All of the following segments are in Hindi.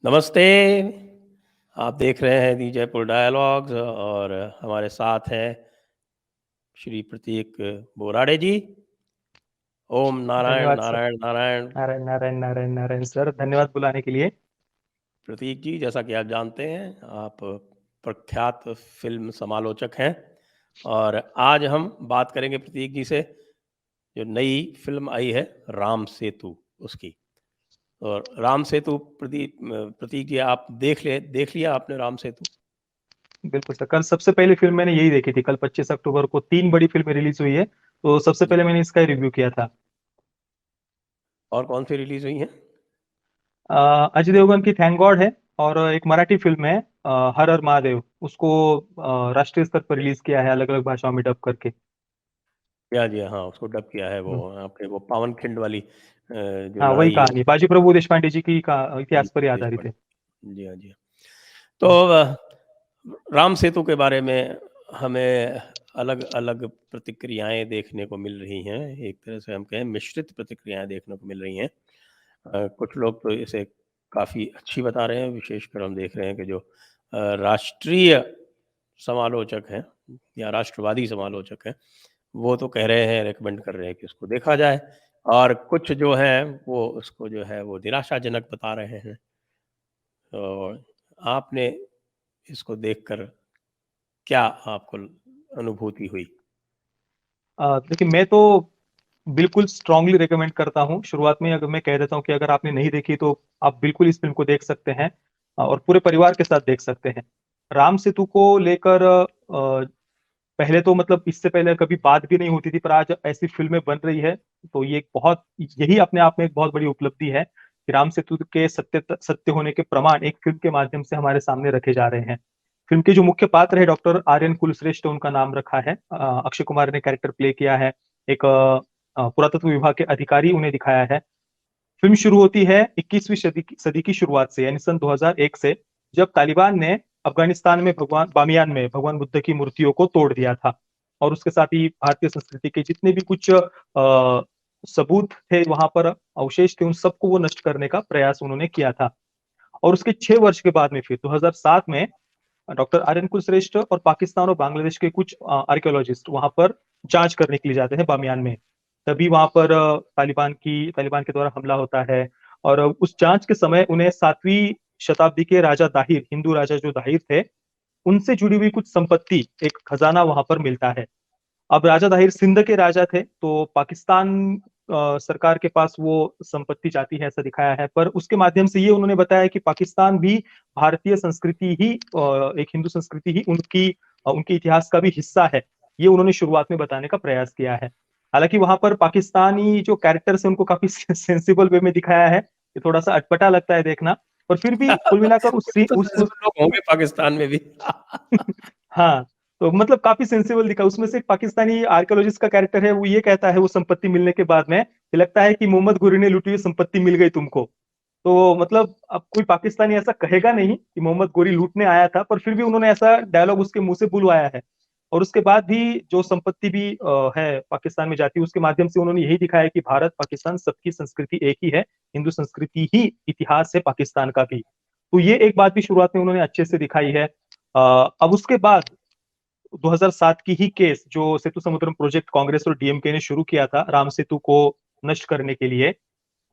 नमस्ते, आप देख रहे हैं दी जयपुर डायलॉग्स और हमारे साथ हैं श्री प्रतीक बोराडे जी। ओम नारायण, धन्यवाद सर। नारायण, नारायण। नारायण नारायण नारायण नारायण सर, धन्यवाद बुलाने के लिए। प्रतीक जी, जैसा कि आप जानते हैं, आप प्रख्यात फ़िल्म समालोचक हैं और आज हम बात करेंगे प्रतीक जी से, जो नई फ़िल्म आई है राम सेतु उसकी। और राम सेतु प्रतीक जी आप देख लिया आपने राम सेतु? बिल्कुल सर, कल सबसे पहली फिल्म मैंने यही देखी थी। कल 25 अक्टूबर को 3 बड़ी फिल्में रिलीज हुई है, तो सबसे जी। पहले मैंने इसका रिव्यू किया था। और कौन-सी रिलीज़ हुई हैं? अजय देवगन की थैंक गॉड है, और एक मराठी फिल्म है हर हर महादेव। उसको राष्ट्रीय स्तर पर रिलीज किया है, अलग अलग भाषाओं में डब करके। जी, हाँ, उसको डब किया है वो आपके वो पावनखिंड वाली जो हाँ, वही लड़ाई है कहानी बाजी प्रभु देशपांडे जी की जी, इतिहास पर ही आधारित है। देशपांडे। जी हाँ, जी हाँ। तो राम सेतु के बारे में हमें अलग-अलग प्रतिक्रियाएँ देखने को मिल रही हैं। एक तरह से हम कहें मिश्रित प्रतिक्रियाएँ देखने को मिल रही हैं। कुछ लोग तो इसे काफ़ी अच्छी बता रहे हैं, विशेषकर हम देख रहे हैं कि जो राष्ट्रीय समालोचक हैं या राष्ट्रवादी समालोचक हैं, वो तो कह रहे हैं, रिकमेंड कर रहे हैं कि उसको देखा जाए और कुछ जो हैं, वो उसको जो है वो निराशाजनक बता रहे हैं। तो आपने इसको देखकर क्या आपको अनुभूति हुई? देखिए, मैं तो बिल्कुल स्ट्रांगली रिकमेंड करता हूँ। शुरुआत में अगर मैं कह देता हूँ कि अगर आपने नहीं देखी तो आप बिल्कुल इस फ़िल्म को देख सकते हैं, और पूरे परिवार के साथ देख सकते हैं। राम सेतु को लेकर पहले तो मतलब इससे पहले कभी बात भी नहीं होती थी, पर आज ऐसी फ़िल्में बन रही है, तो ये एक बहुत यही अपने आप में एक बहुत बड़ी उपलब्धि है कि राम सेतु के सत्य होने के प्रमाण एक फ़िल्म के माध्यम से हमारे सामने रखे जा रहे हैं। फ़िल्म के जो मुख्य पात्र है डॉक्टर आर्यन कुलश्रेष्ठ उनका नाम रखा है। अक्षय कुमार ने कैरेक्टर प्ले किया है। एक पुरातत्व विभाग के अधिकारी उन्हें दिखाया है। फ़िल्म शुरू होती है 21वीं सदी की शुरुआत से, यानी सन 2001 से, जब तालिबान ने अफ़गानिस्तान में बामियान में भगवान बुद्ध की मूर्तियों को तोड़ दिया था। और उसके साथ ही भारतीय संस्कृति के जितने भी कुछ सबूत थे, वहाँ पर अवशेष थे, उन सबको वो नष्ट करने का प्रयास उन्होंने किया था। और उसके 6 वर्ष के बाद में फिर 2007 में डॉक्टर आर्यन कुलश्रेष्ठ और पाकिस्तान और बांग्लादेश के कुछ आर्कियोलॉजिस्ट वहां पर जांच करने के लिए जाते हैं बामियान में। तभी वहां पर तालिबान के द्वारा हमला होता है। और उस जांच के समय उन्हें 7वीं शताब्दी के राजा दाहिर, हिंदू राजा जो दाहिर थे, उनसे जुड़ी हुई कुछ संपत्ति, एक खजाना वहां पर मिलता है। अब राजा दाहिर सिंध के राजा थे, तो पाकिस्तान सरकार के पास वो संपत्ति जाती है, ऐसा दिखाया है। पर उसके माध्यम से ये उन्होंने बताया कि पाकिस्तान भी भारतीय संस्कृति ही, एक हिंदू संस्कृति ही उनके इतिहास का भी हिस्सा है। ये उन्होंने शुरुआत में बताने का प्रयास किया है। हालांकि वहां पर पाकिस्तानी जो कैरेक्टर्स है उनको काफी सेंसिबल वे में दिखाया है, ये थोड़ा सा अटपटा लगता है देखना। पर फिर भी कुल मिलाकर कुछ तो सेंसिबल लोग होंगे पाकिस्तान में भी। हाँ, तो मतलब काफ़ी सेंसिबल दिखा। उसमें से एक पाकिस्तानी आर्कियोलॉजिस्ट का कैरेक्टर है, वो ये कहता है वो संपत्ति मिलने के बाद में, कि लगता है कि मोहम्मद घुरी ने लूटी हुई संपत्ति मिल गई तुमको। तो मतलब अब कोई पाकिस्तानी ऐसा कहेगा नहीं कि मोहम्मद गोरी लूटने आया था, पर फिर भी उन्होंने ऐसा डायलॉग उसके मुंह से बुलवाया है। और उसके बाद भी जो संपत्ति भी है पाकिस्तान में जाती है, उसके माध्यम से उन्होंने यही दिखाया कि भारत पाकिस्तान सबकी संस्कृति एक ही है, हिंदू संस्कृति ही इतिहास है पाकिस्तान का भी। तो ये एक बात भी शुरुआत में उन्होंने अच्छे से दिखाई है। अब उसके बाद 2007 की ही केस, जो सेतु समुद्रम प्रोजेक्ट कांग्रेस और डीएमके ने शुरू किया था राम सेतु को नष्ट करने के लिए।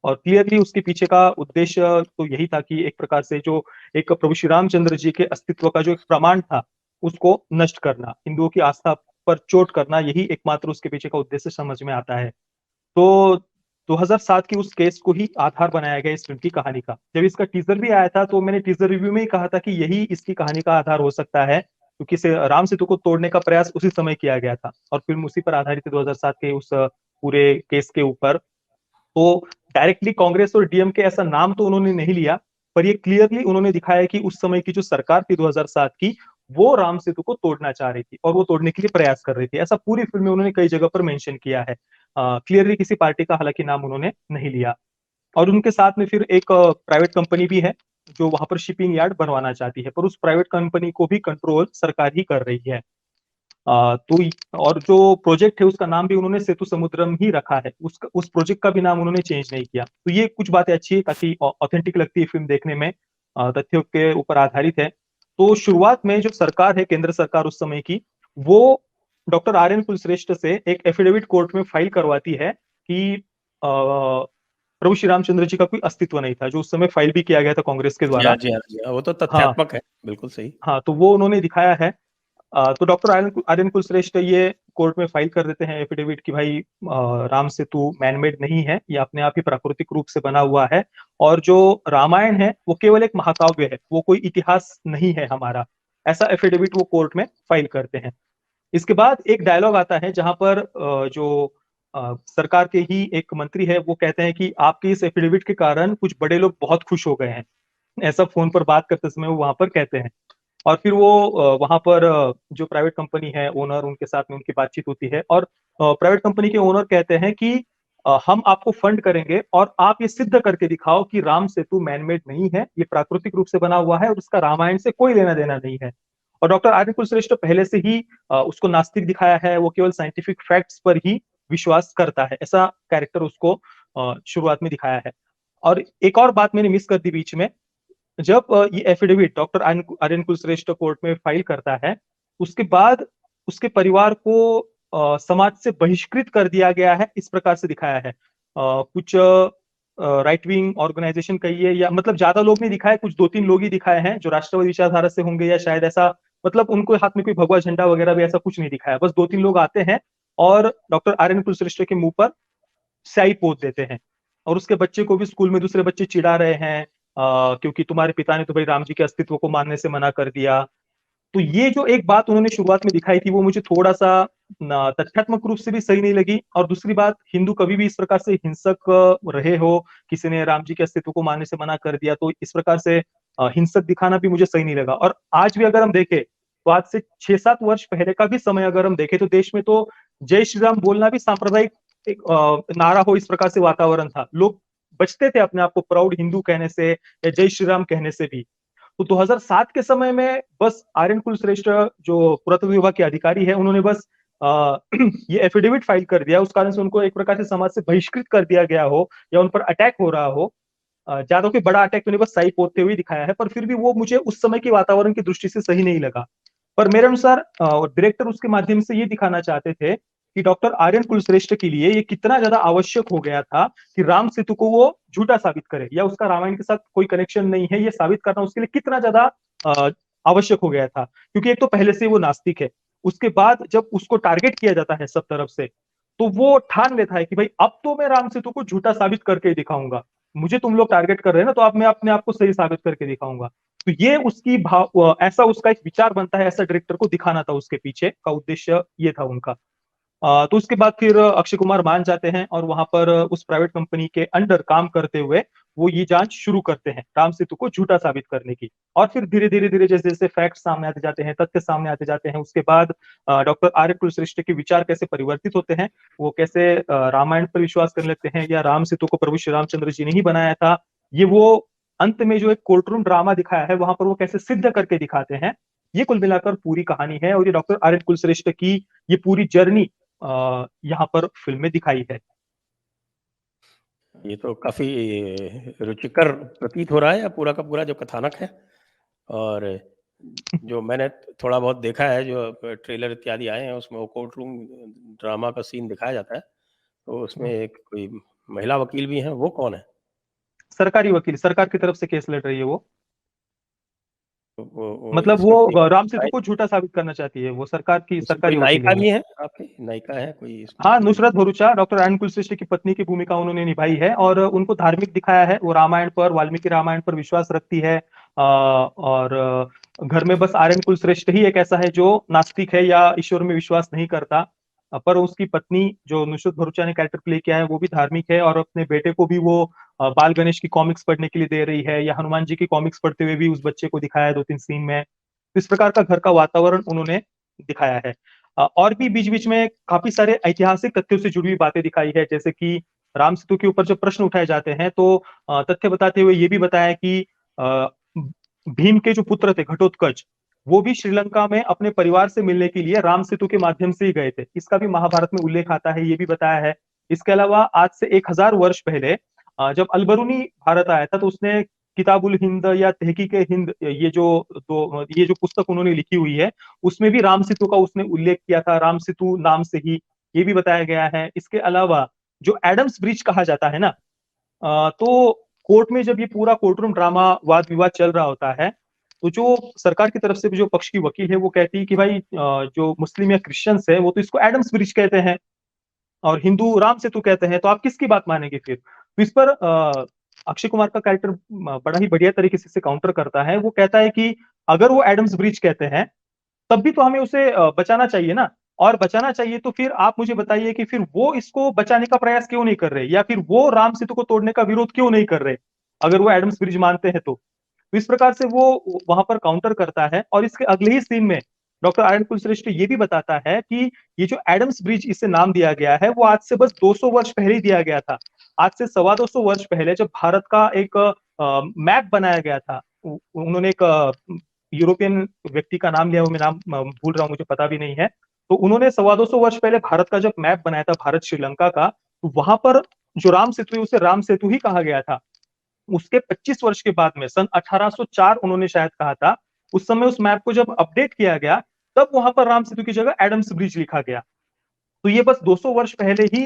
और क्लियरली उसके पीछे का उद्देश्य तो यही था कि एक प्रकार से जो एक प्रभु श्री रामचंद्र जी के अस्तित्व का जो एक प्रमाण था, उसको नष्ट करना, हिंदुओं की आस्था पर चोट करना, यही एकमात्र उसके पीछे का उद्देश्य समझ में आता है। तो 2007 की उस केस को ही आधार बनाया गया इस फिल्म की कहानी का। जब इसका टीजर भी आया था, तो मैंने टीजर रिव्यू में ही कहा था कि यही इसकी कहानी का आधार हो सकता है, क्योंकि इसे राम सेतु को तोड़ने का प्रयास उसी समय किया गया था और फिल्म उसी पर आधारित है 2007 के उस पूरे केस के ऊपर। तो डायरेक्टली कांग्रेस और डीएमके ऐसा नाम तो उन्होंने नहीं लिया, पर ये क्लियरली उन्होंने दिखाया कि उस समय की जो सरकार थी 2007 की, वो राम सेतु को तोड़ना चाह रही थी और वो तोड़ने के लिए प्रयास कर रही थी। ऐसा पूरी फिल्म में उन्होंने कई जगह पर मेंशन किया है। क्लियरली किसी पार्टी का हालांकि नाम उन्होंने नहीं लिया। और उनके साथ में फिर एक प्राइवेट कंपनी भी है, जो वहां पर शिपिंग यार्ड बनवाना चाहती है, पर उस प्राइवेट कंपनी को भी कंट्रोल सरकार ही कर रही है। तो और जो प्रोजेक्ट है उसका नाम भी उन्होंने सेतु समुद्रम ही रखा है, उस प्रोजेक्ट का भी नाम उन्होंने चेंज नहीं किया। तो ये कुछ बातें अच्छी है, काफी ऑथेंटिक लगती है फिल्म देखने में। तथ्यों के ऊपर आधारित है। तो शुरुआत में जो सरकार है, केंद्र सरकार उस समय की, वो डॉक्टर आर्यन कुलश्रेष्ठ से एक एफिडेविट कोर्ट में फाइल करवाती है कि प्रभु श्री रामचंद्र जी का कोई अस्तित्व नहीं था, जो उस समय फाइल भी किया गया था कांग्रेस के जी हाँ, द्वारा। जी हाँ, जी हाँ, वो तो हाँ, तथ्यात्मक है, बिल्कुल सही। हाँ, तो वो उन्होंने दिखाया है। तो डॉक्टर आर्यन कुलश्रेष्ठ ये कोर्ट में फाइल कर देते हैं एफिडेविट कि भाई राम सेतु मैनमेड नहीं है, ये अपने आप ही प्राकृतिक रूप से बना हुआ है, और जो रामायण है वो केवल एक महाकाव्य है, वो कोई इतिहास नहीं है हमारा। ऐसा एफिडेविट वो कोर्ट में फाइल करते हैं। इसके बाद एक डायलॉग आता है जहां पर जो सरकार के ही एक मंत्री है वो कहते हैं कि आपके इस एफिडेविट के कारण कुछ बड़े लोग बहुत खुश हो गए हैं। ऐसा फोन पर बात करते समय वो वहां पर कहते हैं। और फिर वो वहां पर जो प्राइवेट कंपनी है ओनर, उनके साथ में उनकी बातचीत होती है, और प्राइवेट कंपनी के ओनर कहते हैं कि हम आपको फंड करेंगे और आप ये सिद्ध करके दिखाओ कि राम सेतु मैनमेड नहीं है, ये प्राकृतिक रूप से बना हुआ है और इसका रामायण से कोई लेना देना नहीं है। और डॉक्टर आर्य कुलश्रेष्ठ पहले से ही उसको नास्तिक दिखाया है, वो केवल साइंटिफिक फैक्ट्स पर ही विश्वास करता है, ऐसा कैरेक्टर उसको शुरुआत में दिखाया है। और एक और बात मैंने मिस कर दी बीच में। जब ये affidavit doctor Aryan Kulshreshtha court में फाइल करता है, उसके बाद उसके परिवार को समाज से बहिष्कृत कर दिया गया है, इस प्रकार से दिखाया है। कुछ राइट विंग ऑर्गेनाइजेशन कहिए, या मतलब ज्यादा लोग नहीं दिखाए, कुछ 2-3 लोग ही दिखाए हैं जो राष्ट्रवादी विचारधारा से होंगे, या शायद ऐसा, मतलब उनको हाथ में कोई भगवा झंडा वगैरह भी ऐसा कुछ नहीं दिखाया। बस 2-3 लोग आते हैं और डॉक्टर आर्यन कुलश्रेष्ठ के मुंह पर स्याही पोत देते हैं। और उसके बच्चे को भी स्कूल में दूसरे बच्चे चिढ़ा रहे हैं, क्योंकि तुम्हारे पिता ने तो भाई राम जी के अस्तित्व को मानने से मना कर दिया। तो ये जो एक बात उन्होंने शुरुआत में दिखाई थी, वो मुझे थोड़ा-सा ना तथ्यात्मक रूप से भी सही नहीं लगी, और दूसरी बात, हिंदू कभी भी इस प्रकार से हिंसक रहे हो, किसी ने राम जी के अस्तित्व को मानने से मना कर दिया, तो इस प्रकार से हिंसक दिखाना भी मुझे सही नहीं लगा। और आज भी अगर हम देखें, तो आज से 6-7 वर्ष पहले का भी समय अगर हम देखें, तो देश में तो जय श्री राम बोलना भी सांप्रदायिक एक नारा हो, इस प्रकार से वातावरण था। लोग बचते थे अपने आप को प्राउड हिंदू कहने से या जय श्री राम कहने से भी। तो 2007 के समय में बस आर्यन कुलश्रेष्ठ जो पुरातत्व विभाग के अधिकारी है, उन्होंने बस ये एफिडेविट फाइल कर दिया, उस कारण से उनको एक प्रकार से समाज से बहिष्कृत कर दिया गया हो, या उन पर अटैक हो रहा हो। ज्यादा कोई बड़ा अटैक तो नहीं, बस सही पोतते हुए दिखाया है, पर फिर भी वो मुझे उस समय के वातावरण की दृष्टि से सही नहीं लगा। पर मेरे अनुसार डायरेक्टर उसके माध्यम से ये दिखाना चाहते थे कि डॉक्टर आर्यन कुलश्रेष्ठ के लिए ये कितना ज्यादा आवश्यक हो गया था कि राम सेतु को वो झूठा साबित करे, या उसका रामायण के साथ कोई कनेक्शन नहीं है, ये साबित करना उसके लिए कितना ज्यादा अ, आवश्यक हो गया था। क्योंकि एक तो पहले से वो नास्तिक है, उसके बाद जब उसको टारगेट किया जाता है सब तरफ से, तो वो ठान लेता है कि भाई अब तो मैं राम सेतु को झूठा साबित करके ही दिखाऊंगा। मुझे तुम लोग टारगेट कर रहे हैं ना, तो अब मैं अपने आप को सही साबित करके दिखाऊंगा। तो ये उसकी ऐसा उसका एक विचार बनता है, ऐसा डायरेक्टर को दिखाना था, उसके पीछे का उद्देश्य ये था उनका। तो उसके बाद फिर अक्षय कुमार मान जाते हैं और वहां पर उस प्राइवेट कंपनी के अंडर काम करते हुए वो ये जांच शुरू करते हैं राम सेतु को झूठा साबित करने की। और फिर धीरे धीरे धीरे जैसे जैसे फैक्ट सामने आते जाते हैं, तथ्य सामने आते जाते हैं, उसके बाद डॉक्टर आर्य कुलश्रेष्ठ के विचार कैसे परिवर्तित होते हैं, वो कैसे रामायण पर विश्वास करने लगते हैं, या राम सेतु को प्रभु श्री रामचंद्र जी ने ही बनाया था, ये वो अंत में जो एक कोर्ट रूम ड्रामा दिखाया है वहां पर वो कैसे सिद्ध करके दिखाते हैं। ये कुल मिलाकर पूरी कहानी है, और ये डॉक्टर आर्य कुलश्रेष्ठ की ये पूरी जर्नी यहाँ पर फिल्म में दिखाई है। ये तो काफ़ी रुचिकर प्रतीत हो रहा है पूरा का पूरा जो कथानक है। और जो मैंने थोड़ा बहुत देखा है, जो ट्रेलर इत्यादि आए हैं, उसमें वो कोर्ट रूम ड्रामा का सीन दिखाया जाता है। तो उसमें एक कोई महिला वकील भी हैं, वो कौन है? सरकारी वकील, सरकार की तरफ से केस लड़ रही है वो। तो वो मतलब इसमें कोई वो राम सेतु नायि को झूठा साबित करना चाहती है, वो सरकार की इसमें कोई सरकारी वकील है नायिका वो। भी है आपकी? नायिका है कोई इसमें हाँ, लड़की? नुसरत भरूचा डॉक्टर आर्यन कुलश्रेष्ठ की पत्नी की भूमिका उन्होंने निभाई है, और उनको धार्मिक दिखाया है, वो रामायण पर, वाल्मीकि रामायण पर विश्वास रखती है। और घर में बस आर्यन कुलश्रेष्ठ ही एक ऐसा है जो नास्तिक है या ईश्वर में विश्वास नहीं करता। पर उसकी पत्नी जो नुसरत भरूचा ने कैरेक्टर प्ले किया है वो भी धार्मिक है, और अपने बेटे को भी वो बाल गणेश की कॉमिक्स पढ़ने के लिए दे रही है, या हनुमान जी की कॉमिक्स पढ़ते हुए भी उस बच्चे को दिखाया है 2-3 सीन में। इस प्रकार का घर का वातावरण उन्होंने दिखाया है। और भी बीच-बीच में काफ़ी सारे ऐतिहासिक तथ्यों से जुड़ी हुई बातें दिखाई है, जैसे कि राम सेतु के ऊपर जब प्रश्न उठाए जाते हैं, तो तथ्य बताते हुए ये भी बताया कि अ, भीम के जो पुत्र थे घटोत्कच, वो भी श्रीलंका में अपने परिवार से मिलने के लिए राम सेतु के माध्यम से ही गए थे। इसका भी महाभारत में उल्लेख आता है, ये भी बताया है। इसके अलावा आज से 1000 वर्ष पहले जब अल बरूनी भारत आया था, तो उसने किताबुल हिंद या तहकीक-ए-हिंद, ये जो पुस्तक उन्होंने लिखी हुई है, उसमें भी राम सेतु का उसने उल्लेख किया था, राम सेतु नाम से ही ये भी बताया गया है। इसके अलावा जो एडम्स ब्रिज कहा जाता है ना, तो कोर्ट में जब ये पूरा कोर्ट रूम ड्रामा वाद-विवाद चल रहा होता है, तो जो सरकार की तरफ से भी जो पक्ष की वकील है वो कहती है कि भाई जो मुस्लिम या क्रिश्चियंस है वो तो इसको एडम्स ब्रिज कहते हैं और हिंदू राम सेतु कहते हैं, तो आप किसकी बात मानेंगे फिर? तो इस पर अक्षय कुमार का कैरेक्टर बड़ा ही बढ़िया तरीके से इसे काउंटर करता है। वो कहता है कि अगर वो एडम्स ब्रिज कहते हैं, तब भी तो हमें उसे बचाना चाहिए ना, और बचाना चाहिए तो फिर आप मुझे बताइए कि फिर वो इसको बचाने का प्रयास क्यों नहीं कर रहे? या फिर वो राम सेतु को तोड़ने का विरोध क्यों नहीं कर रहे? अगर वो एडम्स ब्रिज मानते हैं तो। तो इस प्रकार से वो वहाँ पर काउंटर करता है और इसके अगले ही सीन में डॉक्टर आर्यन कुलश्रेष्ठ ये भी बताता है कि ये जो एडम्स ब्रिज इसे नाम दिया गया है, वो आज से बस 200 वर्ष पहले ही दिया गया था। आज से सवा 200 वर्ष पहले जब भारत का एक मैप बनाया गया था, उन्होंने एक यूरोपियन व्यक्ति का नाम लिया, वो मैं नाम भूल रहा हूँ, मुझे पता भी नहीं है। तो उन्होंने सवा 200 वर्ष पहले भारत का जब मैप बनाया था, भारत श्रीलंका का, तो वहां पर जो राम सेतु है उसे राम सेतु ही कहा गया था। उसके 25 वर्ष के बाद में सन 1804 उन्होंने शायद कहा था, उस समय उस मैप को जब अपडेट किया गया, तब वहां पर राम सेतु की जगह एडम्स ब्रिज लिखा गया। तो ये बस 200 वर्ष पहले ही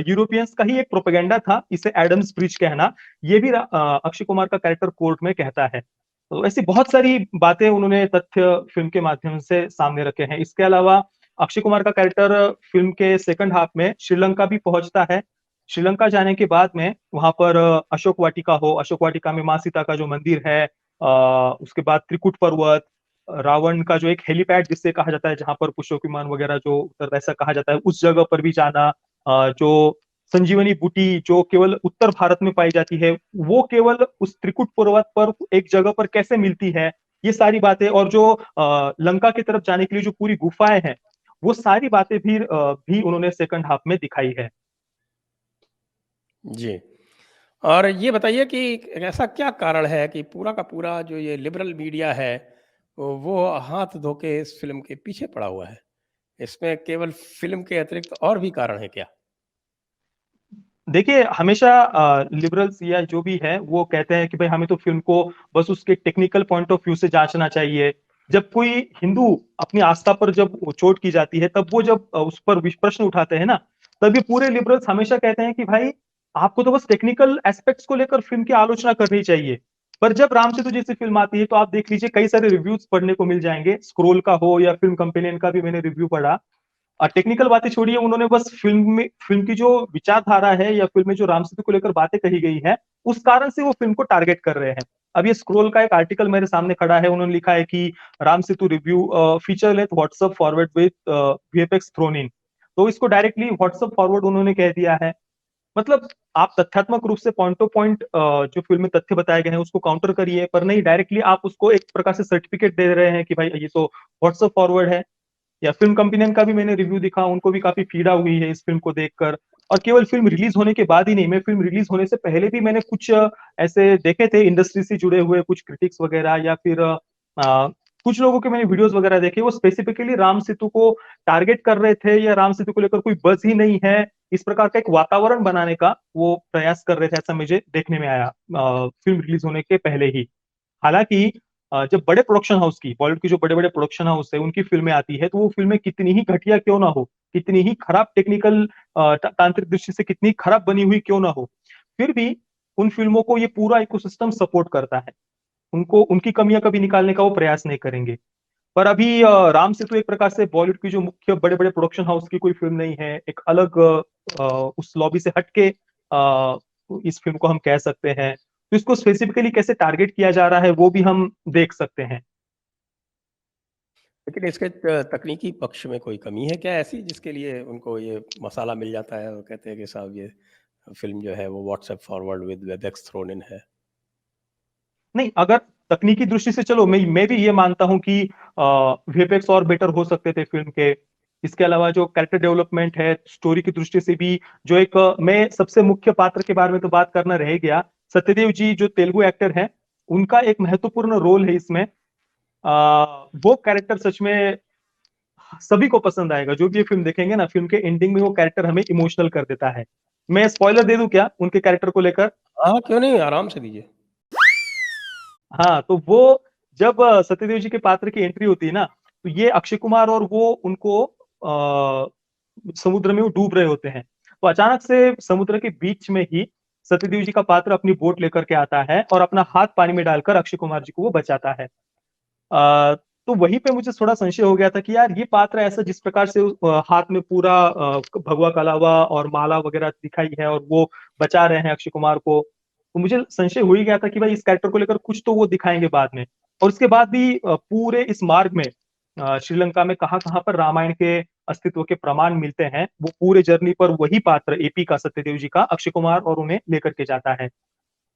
यूरोपियंस का ही एक प्रोपेगेंडा था इसे एडम्स ब्रिज कहना। ये भी अक्षय कुमार का कैरेक्टर कोर्ट में कहता है। तो ऐसी बहुत सारी बातें उन्होंने तथ्य फिल्म के माध्यम से सामने रखे हैं। इसके अलावा अक्षय कुमार का कैरेक्टर फिल्म के सेकंड हाफ में श्रीलंका भी पहुंचता है। श्रीलंका जाने के बाद में वहां पर अशोक वाटिका हो, अशोक वाटिका में माँ सीता का जो मंदिर है, उसके बाद त्रिकुट पर्वत, रावण का जो एक हेलीपैड जिससे कहा जाता है, जहां पर पुष्पक विमान वगैरह जो उतरता है, ऐसा कहा जाता है, उस जगह पर भी जाना, जो संजीवनी बूटी जो केवल उत्तर भारत में पाई जाती है, वो केवल उस त्रिकुट पर्वत पर एक जगह पर कैसे मिलती है, ये सारी बातें, और जो लंका की तरफ जाने के लिए जो पूरी गुफाएं हैं, वो सारी बातें भी उन्होंने सेकंड हाफ में दिखाई है। जी। और ये बताइए कि ऐसा क्या कारण है कि पूरा का पूरा जो ये लिबरल मीडिया है, वो हाथ धो के इस फ़िल्म के पीछे पड़ा हुआ है? इसमें केवल फ़िल्म के अतिरिक्त और भी कारण हैं क्या? देखिए, हमेशा लिबरल्स या जो भी है, वो कहते हैं कि भाई हमें तो फ़िल्म को बस उसके टेक्निकल पॉइंट ऑफ व्यू से जाँचना चाहिए। जब कोई हिंदू अपनी आस्था पर जब चोट की जाती है, तब वो जब उस पर प्रश्न उठाते हैं ना, तब ये पूरे लिबरल्स हमेशा कहते हैं कि भाई, आपको तो बस टेक्निकल एस्पेक्ट्स को लेकर फ़िल्म की आलोचना करनी चाहिए। पर जब राम सेतु जैसी फ़िल्म आती है, तो आप देख लीजिए कई सारे रिव्यूज़ पढ़ने को मिल जाएँगे। स्क्रोल का हो या फ़िल्म कंपेनियन का भी मैंने रिव्यू पढ़ा। टेक्निकल बातें छोड़िए, उन्होंने बस फ़िल्म की जो विचारधारा है या फ़िल्म में जो राम सेतु को लेकर बातें कही गई हैं, उस कारण से वो फ़िल्म को टारगेट कर रहे हैं। अब ये स्क्रोल का एक आर्टिकल मेरे सामने खड़ा है, उन्होंने लिखा है कि Ram Setu review feature length WhatsApp forward with VFX thrown in. तो इसको डायरेक्टली व्हाट्सएप फॉरवर्ड उन्होंने कह दिया है। मतलब आप तथ्यात्मक रूप से पॉइंट टू पॉइंट जो फ़िल्म में तथ्य बताए गए हैं उसको काउंटर करिए, पर नहीं, डायरेक्टली आप उसको एक प्रकार से सर्टिफिकेट दे रहे हैं कि भाई ये तो व्हाट्सएप फॉरवर्ड है। या फिल्म कंपेनियन का भी मैंने रिव्यू देखा, उनको भी काफ़ी पीड़ा हुई है इस फ़िल्म को देखकर। और केवल फ़िल्म रिलीज़ होने के बाद ही नहीं, मैं फ़िल्म रिलीज़ होने से पहले भी मैंने कुछ ऐसे देखे थे इंडस्ट्री से जुड़े हुए कुछ क्रिटिक्स वगैरह, या फिर कुछ लोगों के मैंने वीडियोज़ वगैरह देखे, वो स्पेसिफिकली राम सेतु को टारगेट कर रहे थे, या राम सेतु को लेकर कोई बज़ ही नहीं है, इस प्रकार का एक वातावरण बनाने का वो प्रयास कर रहे थे, ऐसा मुझे देखने में आया फ़िल्म रिलीज़ होने के पहले ही। हालाँकि जब बड़े प्रोडक्शन हाउस की, बॉलीवुड के जो बड़े-बड़े प्रोडक्शन हाउस है, उनकी फ़िल्में आती है, तो वो फ़िल्में कितनी ही घटिया क्यों ना हो, कितनी ही खराब टेक्निकल तांत्रिक दृष्टि से कितनी खराब बनी हुई क्यों ना हो, फिर भी उन फ़िल्मों को ये पूरा इकोसिस्टम सपोर्ट करता है। उनको उनकी कमियाँ कभी निकालने का वो प्रयास नहीं करेंगे। पर अभी राम सेतु एक प्रकार से बॉलीवुड की जो मुख्य बड़े-बड़े प्रोडक्शन हाउस की कोई फ़िल्म नहीं है, एक अलग उस लॉबी से हट के इस फ़िल्म को हम कह सकते हैं। तो इसको स्पेसिफिकली कैसे टारगेट किया जा रहा है, वो भी हम देख सकते हैं। लेकिन इसके तकनीकी पक्ष में कोई कमी है क्या ऐसी जिसके लिए उनको ये मसाला मिल जाता है और कहते हैं कि साहब ये फ़िल्म जो है वो WhatsApp forward with VFX thrown in है? नहीं, अगर तकनीकी दृष्टि से चलो, मैं भी ये मानता हूँ कि वीएफएक्स और बेटर हो सकते थे फ़िल्म के। इसके अलावा जो कैरेक्टर डेवलपमेंट है, स्टोरी की दृष्टि से भी, जो एक मैं सबसे मुख्य पात्र के बारे में तो बात करना रह गया। सत्यदेव जी जो तेलुगु एक्टर हैं, उनका एक महत्वपूर्ण रोल है इसमें। वो कैरेक्टर सच में सभी को पसंद आएगा। जो भी ये फ़िल्म देखेंगे ना, फ़िल्म के एंडिंग में वो कैरेक्टर हमें इमोशनल कर देता है। मैं स्पॉइलर दे दूँ क्या उनके कैरेक्टर को लेकर? हाँ, क्यों नहीं? आराम से दीजिए। हाँ, तो वो जब सत्यदेव जी के पात्र की एंट्री होती है ना, तो ये अक्षय कुमार और वो उनको समुद्र में वो डूब रहे होते हैं। तो अचानक से समुद्र के बीच में ही सत्यदेव जी का पात्र अपनी बोट लेकर के आता है और अपना हाथ पानी में डालकर अक्षय कुमार जी को वो बचाता है। तो वहीं पे मुझे थोड़ा संशय हो गया था कि यार ये पात्र ऐसा जिस प्रकार से हाथ में पूरा भगवा कलावा और माला वगैरह दिखाई है और वो बचा रहे हैं अक्षय कुमार को, तो मुझे संशय हो ही गया था कि भाई इस कैरेक्टर को लेकर कुछ तो वो दिखाएंगे बाद में। और उसके बाद भी पूरे इस मार्ग में श्रीलंका में कहाँ कहाँ पर रामायण के अस्तित्व के प्रमाण मिलते हैं, वो पूरे जर्नी पर वही पात्र एपी का, सत्यदेव जी का, अक्षय कुमार और उन्हें लेकर के जाता है।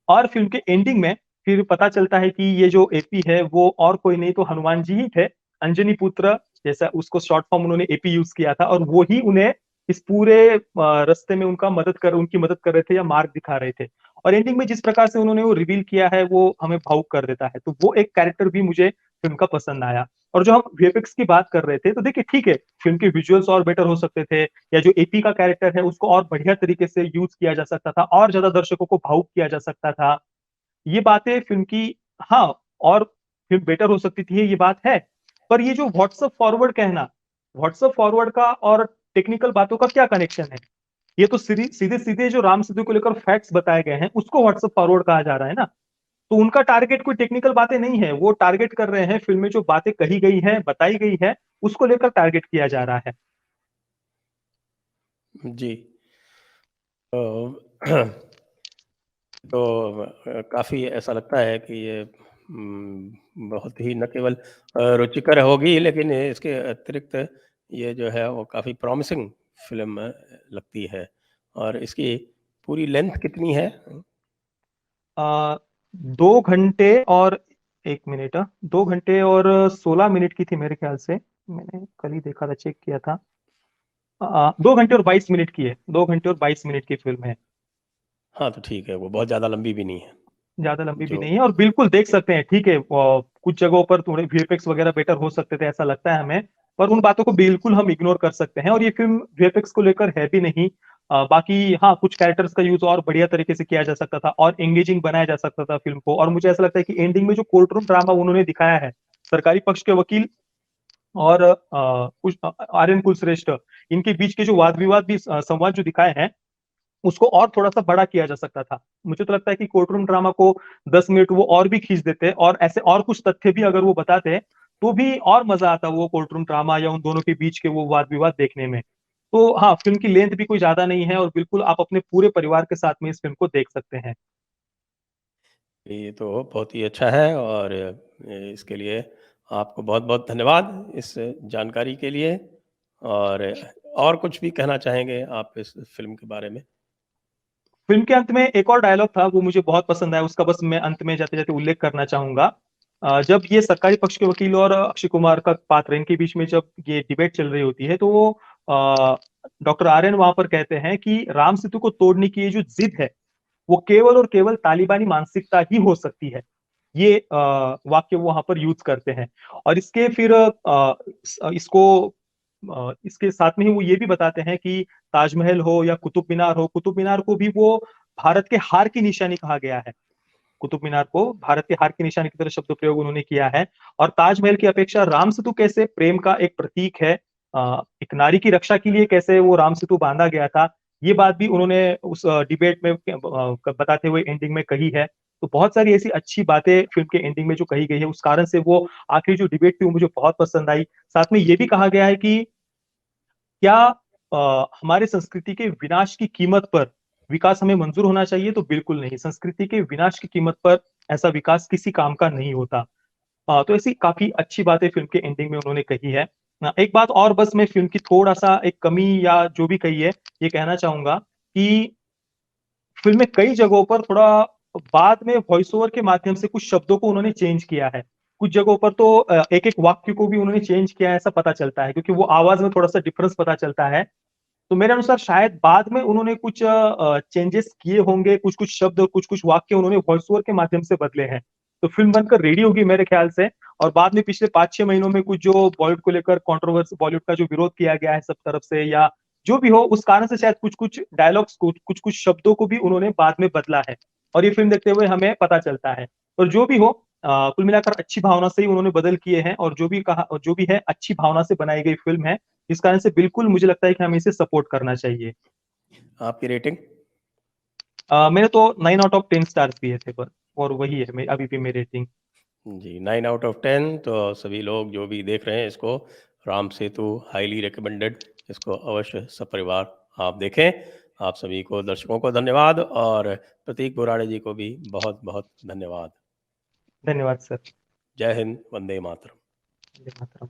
और फिल्म के एंडिंग में फिर पता चलता है कि ये जो एपी है वो और कोई नहीं तो हनुमान जी ही थे, अंजनी पुत्र, जैसा उसको शॉर्ट फॉर्म उन्होंने एपी यूज किया था, और वो ही उन्हें इस पूरे रास्ते में उनकी मदद कर रहे थे या मार्ग दिखा रहे थे। और एंडिंग में जिस प्रकार से उन्होंने वो रिवील किया है वो हमें भावुक कर देता है, तो वो एक कैरेक्टर भी मुझे फिल्म का पसंद आया। और जो हम वीएफएक्स की बात कर रहे थे, तो देखिए ठीक है, फिल्म के विजुअल्स और बेटर हो सकते थे, या जो एपी का कैरेक्टर है उसको और बढ़िया तरीके से यूज किया जा सकता था और ज्यादा दर्शकों को भावुक किया जा सकता था। ये बातें फिल्म की, हाँ, और फिल्म बेटर हो सकती थी, ये बात है। पर ये जो व्हाट्सएप फॉरवर्ड कहना, व्हाट्सएप फॉरवर्ड का और टेक्निकल बातों का क्या कनेक्शन है? ये तो सीधे सीधे जो राम सेतु को लेकर फैक्ट्स बताए गए हैं उसको व्हाट्सएप फॉरवर्ड कहा जा रहा है ना। तो उनका टारगेट कोई टेक्निकल बातें नहीं है, वो टारगेट कर रहे हैं फिल्म में जो बातें कही गई हैं, बताई गई है, उसको लेकर टारगेट किया जा रहा है। जी। तो तो काफ़ी ऐसा लगता है कि ये बहुत ही न केवल रुचिकर होगी, लेकिन इसके अतिरिक्त ये जो है वो काफ़ी प्रॉमिसिंग फ़िल्म लगती है। और इसकी पूरी लेंथ कितनी है? 2 घंटे और 1 मिनट, 2 घंटे और 16 मिनट की थी मेरे ख्याल से। मैंने कल ही देखा था, चेक किया था। 2 घंटे और 22 मिनट की है, 2 घंटे और 22 मिनट की फिल्म है। हाँ, तो ठीक है, वो बहुत ज़्यादा लंबी भी नहीं है। ज्यादा लंबी भी जो नहीं है और बिल्कुल देख सकते हैं, ठीक है, कुछ जगहों पर थोड़े वीएफएक्स वगैरह बेटर हो सकते थे ऐसा लगता है हमें, पर उन बातों को बिल्कुल हम इग्नोर कर सकते हैं, और ये फिल्म वीएफएक्स को लेकर है भी नहीं। बाकी हाँ, कुछ कैरेक्टर्स का यूज और बढ़िया तरीके से किया जा सकता था और एंगेजिंग बनाया जा सकता था फिल्म को। और मुझे ऐसा लगता है कि एंडिंग में जो कोर्ट रूम ड्रामा उन्होंने दिखाया है, सरकारी पक्ष के वकील और कुछ आर्यन कुलश्रेष्ठ, इनके बीच के जो वाद विवाद भी, संवाद जो दिखाए हैं, उसको और थोड़ा सा बड़ा किया जा सकता था। मुझे तो लगता है कि कोर्ट रूम ड्रामा को 10 मिनट वो और भी खींच देते, और ऐसे और कुछ तथ्य भी अगर वो बताते, तो भी और मजा आता वो कोर्ट रूम ड्रामा या उन दोनों के बीच के वो वाद विवाद देखने में। तो हाँ, फिल्म की लेंथ भी कोई ज्यादा नहीं है और बिल्कुल आप अपने पूरे परिवार के साथ में इस फिल्म को देख सकते हैं। ये तो बहुत ही अच्छा है, और इसके लिए आपको बहुत-बहुत धन्यवाद इस जानकारी के लिए। और कुछ भी कहना चाहेंगे आप इस फ़िल्म के बारे में? फिल्म के अंत में एक और डायलॉग था, वो मुझे बहुत पसंद आया, उसका बस मैं अंत में जाते जाते उल्लेख करना चाहूंगा। जब ये सरकारी पक्ष के वकील और अक्षय कुमार का पात्र, इनके बीच में जब ये डिबेट चल रही होती है, तो वो डॉक्टर आर्यन वहां पर कहते हैं कि राम सेतु को तोड़ने की ये जो जिद है, वो केवल और केवल तालिबानी मानसिकता ही हो सकती है। ये वाक्य वो वहां पर यूज करते हैं। और इसके फिर इसके साथ में ही वो ये भी बताते हैं कि ताजमहल हो या कुतुब मीनार हो, कुतुब मीनार को भी वो भारत के हार की निशानी कहा गया है। कुतुब मीनार को भारत के हार की निशानी की तरह शब्द प्रयोग उन्होंने किया है। और ताजमहल की अपेक्षा राम सेतु कैसे प्रेम का एक प्रतीक है, एक नारी की रक्षा के लिए कैसे वो राम सेतु बांधा गया था, ये बात भी उन्होंने उस डिबेट में बताते हुए एंडिंग में कही है। तो बहुत सारी ऐसी अच्छी बातें फिल्म के एंडिंग में जो कही गई है, उस कारण से वो आखिरी जो डिबेट थी वो मुझे बहुत पसंद आई। साथ में ये भी कहा गया है कि क्या हमारे संस्कृति के विनाश की कीमत पर विकास हमें मंजूर होना चाहिए? तो बिल्कुल नहीं, संस्कृति के विनाश की कीमत पर ऐसा विकास किसी काम का नहीं होता। तो ऐसी काफी अच्छी बातें फिल्म के एंडिंग में उन्होंने कही है। एक बात और बस मैं फिल्म की थोड़ा सा एक कमी या जो भी कही है, ये कहना चाहूंगा कि फिल्म में कई जगहों पर थोड़ा बाद में वॉइस ओवर के माध्यम से कुछ शब्दों को उन्होंने चेंज किया है। कुछ जगहों पर तो एक एक वाक्य को भी उन्होंने चेंज किया है, ऐसा पता चलता है, क्योंकि वो आवाज में थोड़ा सा डिफरेंस पता चलता है। तो मेरे अनुसार शायद बाद में उन्होंने कुछ चेंजेस किए होंगे, कुछ कुछ शब्द और कुछ कुछ वाक्य उन्होंने वॉइस ओवर के माध्यम से बदले हैं। तो फिल्म बनकर रेडी होगी मेरे ख्याल से। और बाद में पिछले 5-6 महीनों में कुछ जो बॉलीवुड को लेकर कंट्रोवर्सी, बॉलीवुड का जो विरोध किया गया है सब तरफ से, या जो भी हो, उस कारण से शायद कुछ कुछ डायलॉग्स को, कुछ कुछ शब्दों को भी उन्होंने बाद में बदला है। और ये फिल्म देखते हुए हमें पता चलता है। और जो भी हो, कुल मिलाकर अच्छी भावना से ही उन्होंने बदल किए हैं, और जो भी है अच्छी भावना से बनाई गई फ़िल्म है। इस कारण से बिल्कुल मुझे लगता है कि हमें इसे सपोर्ट करना चाहिए। आपकी रेटिंग? मैंने तो 9 आउट ऑफ 10 स्टार्स दिए थे पर, और वही है अभी भी मेरी रेटिंग। Ji, 9 out of 10। तो सभी लोग जो भी देख रहे हैं इसको, राम सेतु हाईली रिकमेंडेड, इसको अवश्य सपरिवार आप देखें। आप सभी को, दर्शकों को धन्यवाद, और प्रतीक बोराड़े जी को भी बहुत-बहुत धन्यवाद। धन्यवाद सर। जय हिंद, वंदे मातरम। वंदे मातरम।